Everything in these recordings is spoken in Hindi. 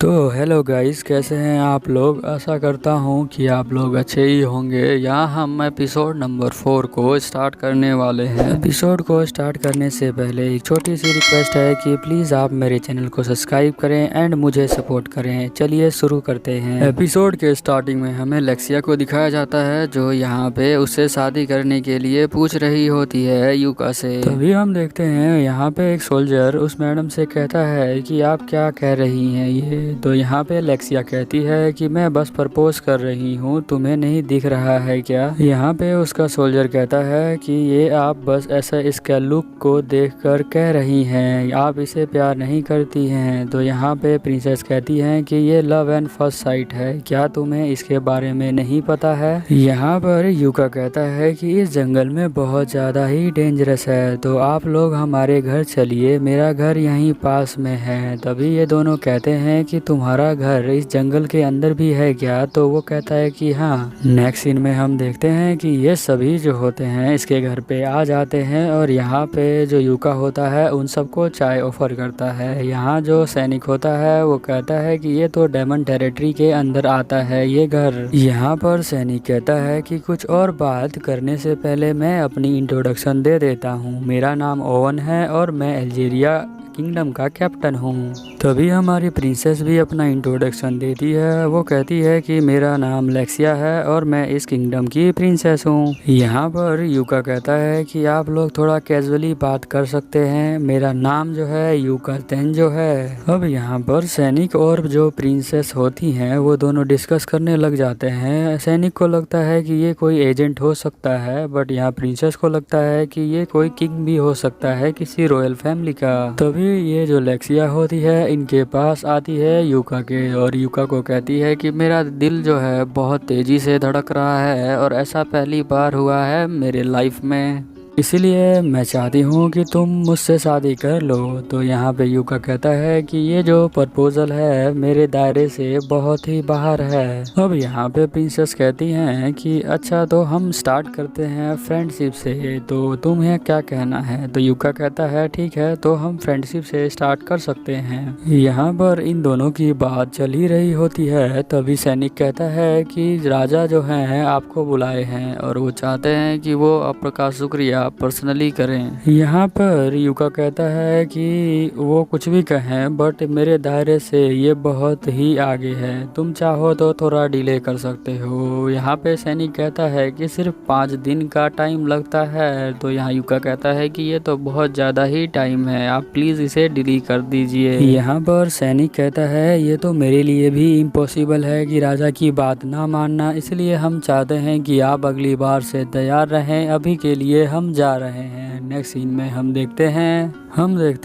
तो हेलो गाइस, कैसे हैं आप लोग। आशा करता हूं कि आप लोग अच्छे ही होंगे। यहाँ हम एपिसोड नंबर 4 को स्टार्ट करने वाले हैं। एपिसोड को स्टार्ट करने से पहले एक छोटी सी रिक्वेस्ट है कि प्लीज़ आप मेरे चैनल को सब्सक्राइब करें एंड मुझे सपोर्ट करें। चलिए शुरू करते हैं। एपिसोड के स्टार्टिंग में हमें लेक्सिया को दिखाया जाता है, जो यहाँ पे उससे शादी करने के लिए पूछ रही होती है यूका से। तभी हम देखते हैं यहाँ पे एक सोल्जर उस मैडम से कहता है कि आप क्या कह रही हैं ये। तो यहाँ पे लेक्सिया कहती है कि मैं बस प्रपोज कर रही हूँ, तुम्हें नहीं दिख रहा है क्या। यहाँ पे उसका सोल्जर कहता है कि ये आप बस ऐसा इसका लुक को देखकर कह रही हैं, आप इसे प्यार नहीं करती हैं। तो यहाँ पे प्रिंसेस कहती है कि ये लव एंड फर्स्ट साइट है, क्या तुम्हें इसके बारे में नहीं पता है। यहाँ पर यूका कहता है कि इस जंगल में बहुत ज़्यादा ही डेंजरस है, तो आप लोग हमारे घर चलिए, मेरा घर यहीं पास में है। तभी ये दोनों कहते हैं कि तुम्हारा घर इस जंगल के अंदर भी है क्या। तो वो कहता है कि हाँ। नेक्स्ट सीन में हम देखते हैं कि ये सभी जो होते हैं इसके घर पे आ जाते हैं और यहाँ पे जो यूका होता है उन सबको चाय ऑफर करता है। यहाँ जो सैनिक होता है वो कहता है कि ये तो डेमन टेरिटरी के अंदर आता है ये घर। यहाँ पर सैनिक कहता है कि कुछ और बात करने से पहले मैं अपनी इंट्रोडक्शन दे देता हूँ। मेरा नाम ओवन है और मैं अल्जीरिया किंगडम का कैप्टन हूँ। तभी हमारी प्रिंसेस भी अपना इंट्रोडक्शन देती है। वो कहती है कि मेरा नाम लेक्सिया है और मैं इस किंगडम की प्रिंसेस हूँ। यहाँ पर यूका कहता है कि आप लोग थोड़ा कैजुअली बात कर सकते हैं, मेरा नाम जो है यूका तेंजो है। अब यहाँ पर सैनिक और जो प्रिंसेस होती हैं वो दोनों डिस्कस करने लग जाते हैं। सैनिक को लगता है कि ये कोई एजेंट हो सकता है, बट यहाँ प्रिंसेस को लगता है कि ये कोई किंग भी हो सकता है किसी रॉयल फैमिली का। तभी ये जो लेक्सिया होती है इनके पास आती है यूका के और यूका को कहती है कि मेरा दिल जो है बहुत तेजी से धड़क रहा है और ऐसा पहली बार हुआ है मेरे लाइफ में, इसीलिए मैं चाहती हूँ कि तुम मुझसे शादी कर लो। तो यहाँ पे यूका कहता है कि ये जो प्रपोजल है मेरे दायरे से बहुत ही बाहर है। अब यहाँ पे प्रिंसेस कहती हैं कि अच्छा तो हम स्टार्ट करते हैं फ्रेंडशिप से, तो तुम्हें क्या कहना है। तो यूका कहता है ठीक है, तो हम फ्रेंडशिप से स्टार्ट कर सकते हैं। यहाँ पर इन दोनों की बात चल ही रही होती है। तभी सैनिक कहता है कि राजा जो हैं आपको बुलाए हैं और वो चाहते हैं कि वो आपका शुक्रिया पर्सनली करें। यहाँ पर यूका कहता है कि वो कुछ भी कहें बट मेरे दायरे से ये बहुत ही आगे है, तुम चाहो तो थोड़ा डिले कर सकते हो। यहाँ पे सैनिक कहता है कि सिर्फ 5 दिन का टाइम लगता है। तो यहाँ यूका कहता है कि ये तो बहुत ज़्यादा ही टाइम है, आप प्लीज़ इसे डिले कर दीजिए। यहाँ पर सैनिक कहता है ये तो मेरे लिए भी इम्पॉसिबल है कि राजा की बात ना मानना, इसलिए हम चाहते हैं कि आप अगली बार से तैयार रहें, अभी के लिए हम जा रहे हैं। नेक्स्ट सीन में हम देखते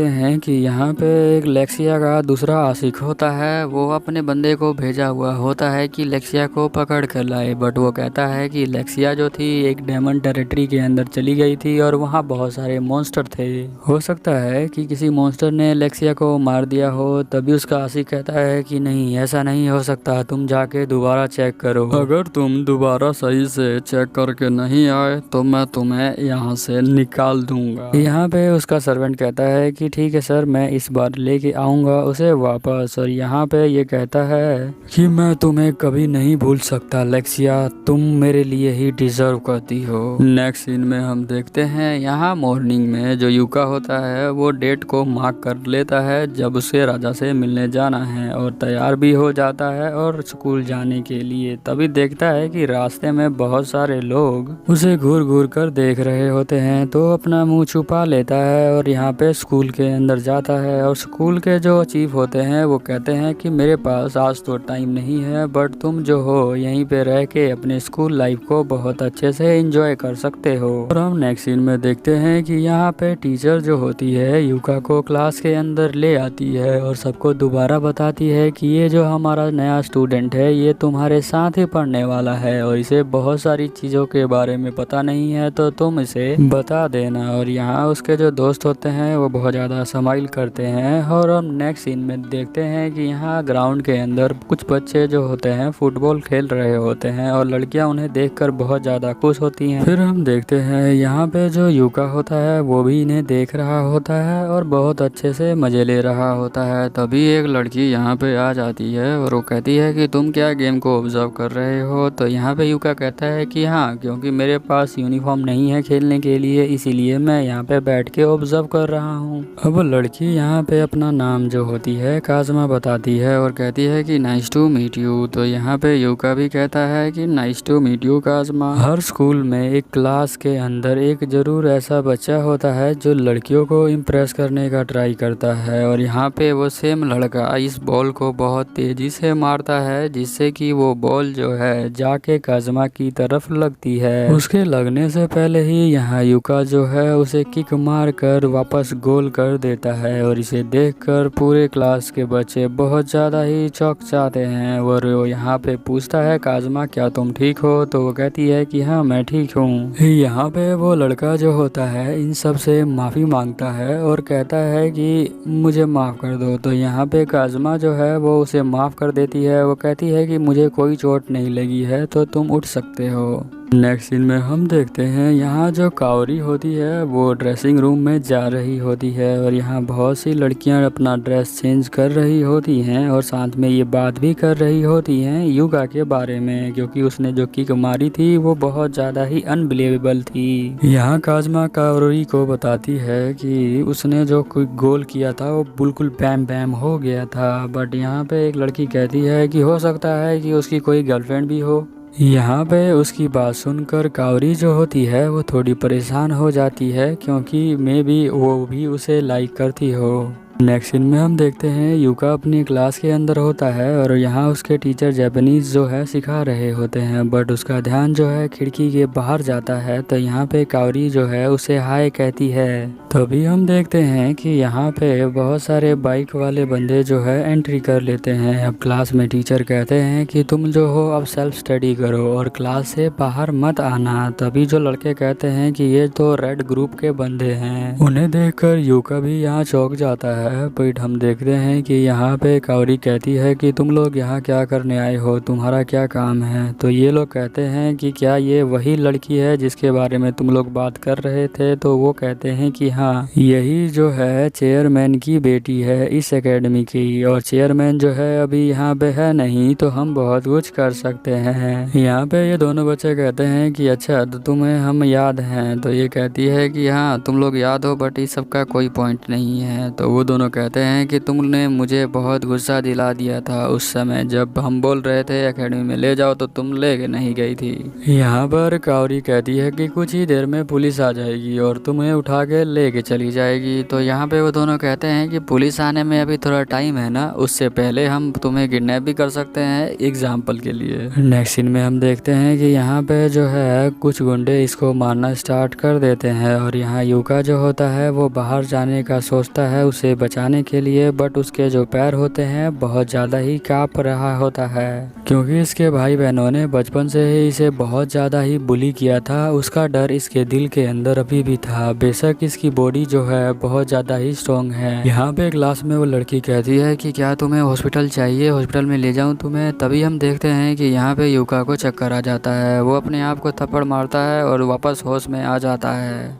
हैं कि यहाँ पे एक लेक्सिया का दूसरा आशिक होता है। वो अपने बंदे को भेजा हुआ होता है कि लेक्सिया को पकड़ कर लाए, बट वो कहता है कि लेक्सिया जो थी एक डेमन टेरिटरी के अंदर चली गई थी और वहाँ बहुत सारे मॉन्स्टर थे। हो सकता है कि किसी मॉन्स्टर ने लेक्सिया को मार दिया हो। तभी उसका आशिक कहता है कि नहीं, ऐसा नहीं हो सकता, तुम जाके दोबारा चेक करो, अगर तुम दोबारा सही से चेक करके नहीं आए तो मैं तुम्हें यहाँ से निकाल दूंगा। यहाँ पे उसका सर्वेंट कहता है कि ठीक है सर, मैं इस बार लेके आऊँगा उसे वापस। और यहाँ पे ये कहता है कि मैं तुम्हें कभी नहीं भूल सकता लेक्सिया, तुम मेरे लिए ही डिजर्व करती हो। नेक्स्ट सीन में हम देखते हैं यहाँ मॉर्निंग में जो यूका होता है वो डेट को मार्क कर लेता है जब उसे राजा से मिलने जाना है और तैयार भी हो जाता है और स्कूल जाने के लिए। तभी देखता है कि रास्ते में बहुत सारे लोग उसे घूर घूर कर देख रहे होते हैं, तो अपना मुंह छुपा लेता है और यहाँ पे स्कूल के अंदर जाता है। और स्कूल के जो चीफ होते हैं वो कहते हैं कि मेरे पास आज तो टाइम नहीं है, बट तुम जो हो यहीं पे रह के अपने स्कूल लाइफ को बहुत अच्छे से एंजॉय कर सकते हो। और हम नेक्स्ट सीन में देखते हैं कि यहाँ पे टीचर जो होती है यूका को क्लास के अंदर ले आती है और सबको दोबारा बताती है कि ये जो हमारा नया स्टूडेंट है ये तुम्हारे साथ ही पढ़ने वाला है और इसे बहुत सारी चीज़ों के बारे में पता नहीं है, तो तुम इसे बता देना। और यहाँ उसके जो दोस्त होते हैं वो बहुत ज़्यादा स्माइल करते हैं। और हम नेक्स्ट सीन में देखते हैं कि यहाँ ग्राउंड के अंदर कुछ बच्चे जो होते हैं फुटबॉल खेल रहे होते हैं और लड़कियाँ उन्हें देखकर बहुत ज़्यादा खुश होती हैं। फिर हम देखते हैं यहाँ पे जो यूका होता है वो भी इन्हें देख रहा होता है और बहुत अच्छे से मज़े ले रहा होता है। तभी एक लड़की यहाँ पे आ जाती है और वो कहती है कि तुम क्या गेम को ऑब्जर्व कर रहे हो। तो यहाँ पे यूका कहता है कि हाँ, क्योंकि मेरे पास यूनिफॉर्म नहीं है खेलने के लिए, इसीलिए मैं यहाँ पे बैठ के ऑब्जर्व कर रहा हूँ। अब लड़की यहाँ पे अपना नाम जो होती है काज़मा बताती है और कहती है कि नाइस टू मीट यू। तो यहाँ पे यूका भी कहता है कि नाइस टू मीट यू काज़मा। हर स्कूल में एक क्लास के अंदर एक जरूर ऐसा बच्चा होता है जो लड़कियों को इम्प्रेस करने का ट्राई करता है। और यहाँ पे वो सेम लड़का इस बॉल को बहुत तेजी से मारता है जिससे कि वो बॉल जो है जाके काज़मा की तरफ लगती है। उसके लगने से पहले ही यहाँ यूका जो है उसे किक मार कर वापस गोल कर देता है। और इसे देखकर पूरे क्लास के बच्चे बहुत ज़्यादा ही चौंक जाते हैं। और वो यहाँ पे पूछता है काज़मा क्या तुम ठीक हो। तो वो कहती है कि हाँ मैं ठीक हूँ। यहाँ पे वो लड़का जो होता है इन सब से माफ़ी मांगता है और कहता है कि मुझे माफ़ कर दो। तो यहाँ पे काज़मा जो है वो उसे माफ़ कर देती है। वो कहती है कि मुझे कोई चोट नहीं लगी है तो तुम उठ सकते हो। नेक्स्ट सीन में हम देखते हैं यहाँ जो काओरी होती है वो ड्रेसिंग रूम में जा रही होती है और यहाँ बहुत सी लड़कियाँ अपना ड्रेस चेंज कर रही होती हैं और साथ में ये बात भी कर रही होती हैं यूका के बारे में, क्योंकि उसने जो किक मारी थी वो बहुत ज़्यादा ही अनबिलीवेबल थी। यहाँ काज़मा काओरी को बताती है कि उसने जो कोई गोल किया था वो बिल्कुल बैम बैम हो गया था। बट यहाँ पे एक लड़की कहती है कि हो सकता है कि उसकी कोई गर्लफ्रेंड भी हो। यहाँ पे उसकी बात सुनकर कावरी जो होती है वो थोड़ी परेशान हो जाती है, क्योंकि मे बी वो भी उसे लाइक करती हो। नेक्स्ट सीन में हम देखते हैं यूका अपनी क्लास के अंदर होता है और यहाँ उसके टीचर जापानीज जो है सिखा रहे होते हैं। बट उसका ध्यान जो है खिड़की के बाहर जाता है। तो यहाँ पे कावरी जो है उसे हाय कहती है। तभी हम देखते हैं कि यहाँ पे बहुत सारे बाइक वाले बंदे जो है एंट्री कर लेते हैं। अब क्लास में टीचर कहते हैं कि तुम जो हो अब सेल्फ स्टडी करो और क्लास से बाहर मत आना। तभी जो लड़के कहते हैं कि ये तो रेड ग्रुप के बंदे हैं। उन्हें देखकर यूका भी यहाँ चौंक जाता है। बट हम देखते हैं कि यहाँ पे कावरी कहती है कि तुम लोग यहाँ क्या करने आए हो, तुम्हारा क्या काम है। तो ये लोग कहते हैं कि क्या ये वही लड़की है जिसके बारे में तुम लोग बात कर रहे थे। तो वो कहते हैं कि हाँ, यही जो है चेयरमैन की बेटी है इस एकेडमी की, और चेयरमैन जो है अभी यहाँ पे है नहीं, तो हम बहुत कुछ कर सकते हैं। यहाँ पे ये दोनों बच्चे कहते हैं कि अच्छा तो तुम्हें हम याद हैं। तो ये कहती है कि हाँ तुम लोग याद हो, बट इस सब का कोई पॉइंट नहीं है। तो वो दोनों कहते हैं कि तुमने मुझे बहुत गुस्सा दिला दिया था उस समय जब हम बोल रहे थे एकेडमी में ले जाओ तो तुम ले नहीं गई थी। यहाँ पर कावरी कहती है कि कुछ ही देर में पुलिस आ जाएगी और तुम्हें उठा के लेके चली जाएगी। तो यहाँ पे वो दोनों कहते हैं कि पुलिस आने में अभी थोड़ा टाइम है ना, उससे पहले हम तुम्हें किडनैप भी कर सकते हैं एग्जाम्पल के लिए। नेक्स्ट सीन में हम देखते हैं कि यहाँ पे जो है कुछ गुंडे इसको मारना स्टार्ट कर देते हैं और यहाँ यूका जो होता है वो बाहर जाने का सोचता है उसे बचाने के लिए। बट उसके जो पैर होते हैं बहुत ज़्यादा ही काँप रहा होता है, क्योंकि इसके भाई बहनों ने बचपन से ही इसे बहुत ज़्यादा ही बुली किया था। उसका डर इसके दिल के अंदर अभी भी था, बेशक इसकी बॉडी जो है बहुत ज़्यादा ही स्ट्रॉन्ग है। यहाँ पे क्लास में वो लड़की कहती है कि क्या तुम्हें हॉस्पिटल चाहिए, हॉस्पिटल में ले जाऊँ तुम्हें। तभी हम देखते हैं कि यहाँ पे यूका को चक्कर आ जाता है। वो अपने आप को थप्पड़ मारता है और वापस होश में आ जाता है।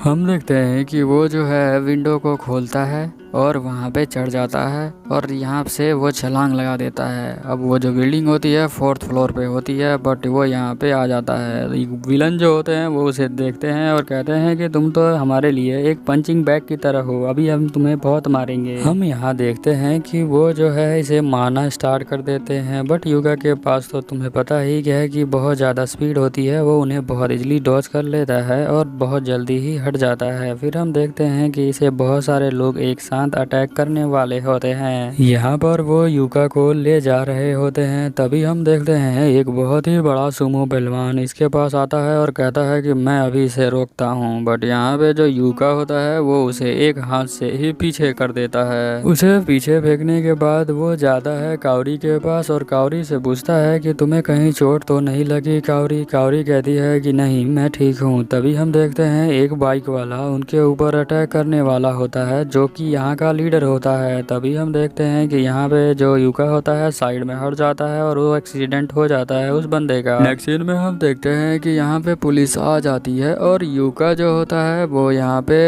हम देखते हैं कि वो जो है विंडो को खोलता है और वहाँ पे चढ़ जाता है और यहाँ से वो छलांग लगा देता है। अब वो जो बिल्डिंग होती है 4th फ्लोर पे होती है, बट वो यहाँ पे आ जाता है। विलन जो होते हैं वो उसे देखते हैं और कहते हैं कि तुम तो हमारे लिए एक पंचिंग बैग की तरह हो, अभी हम तुम्हें बहुत मारेंगे। हम यहाँ देखते हैं कि वो जो है इसे मारना स्टार्ट कर देते हैं। बट यूका के पास तो तुम्हें पता ही क्या है कि बहुत ज़्यादा स्पीड होती है, वो उन्हें बहुत इजली डॉज कर लेता है और बहुत जल्दी ही हट जाता है। फिर हम देखते हैं कि इसे बहुत सारे लोग एक साथ तुरंत अटैक करने वाले होते हैं। यहाँ पर वो यूका को ले जा रहे होते हैं, तभी हम देखते हैं एक बहुत ही बड़ा सुमो पहलवान इसके पास आता है और कहता है कि मैं अभी इसे रोकता हूँ। बट यहाँ पे जो यूका होता है वो उसे एक हाथ से ही पीछे कर देता है। उसे पीछे फेंकने के बाद वो जाता है कावरी के पास और कावरी से पूछता है कि तुम्हें कहीं चोट तो नहीं लगी। कावरी कहती है कि नहीं, मैं ठीक हूँ। तभी हम देखते हैं एक बाइक वाला उनके ऊपर अटैक करने वाला होता है जो कि यहाँ का लीडर होता है। तभी हम देखते हैं कि यहाँ पे जो यूका होता है साइड में हट जाता है और वो एक्सीडेंट हो जाता है उस बंदे का। नेक्स्ट सीन में हम देखते हैं कि यहाँ पे पुलिस आ जाती है और यूका जो होता है वो यहाँ पे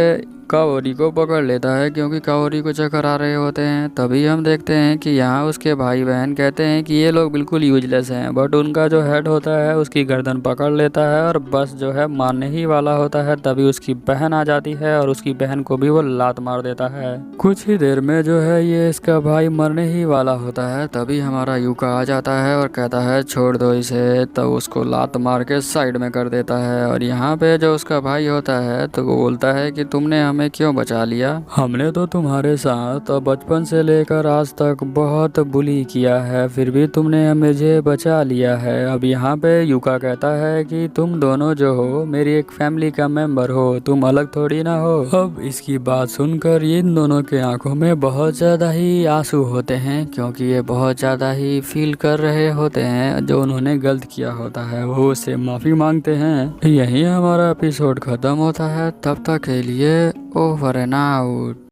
कावरी को पकड़ लेता है क्योंकि कावरी को चक्कर आ रहे होते हैं। तभी हम देखते हैं कि यहाँ उसके भाई बहन कहते हैं कि ये लोग बिल्कुल यूजलेस हैं, बट उनका जो हेड होता है उसकी गर्दन पकड़ लेता है और बस जो है मारने ही वाला होता है। तभी उसकी बहन आ जाती है और उसकी बहन को भी वो लात मार देता है। कुछ ही देर में जो है ये इसका भाई मरने ही वाला होता है। तभी हमारा यूका आ जाता है और कहता है छोड़ दो इसे, तो उसको लात मार के साइड में कर देता है। और यहाँ पे जो उसका भाई होता है तो वो बोलता है कि तुमने हमें क्यों बचा लिया? हमने तो तुम्हारे साथ बचपन से लेकर आज तक बहुत बुली किया है, फिर भी तुमने मुझे बचा लिया है। अब यहाँ पे यूका कहता है कि तुम दोनों जो हो मेरी एक फैमिली का मेंबर हो, तुम अलग थोड़ी ना हो। अब इसकी बात सुनकर इन दोनों के आंखों में बहुत ज्यादा ही आंसू होते हैं क्योंकि ये बहुत ज्यादा ही फील कर रहे होते हैं जो उन्होंने गलत किया होता है। वो उससे माफी मांगते हैं। यही हमारा एपिसोड खत्म होता है। तब तक के लिए ओवर एंड आउट।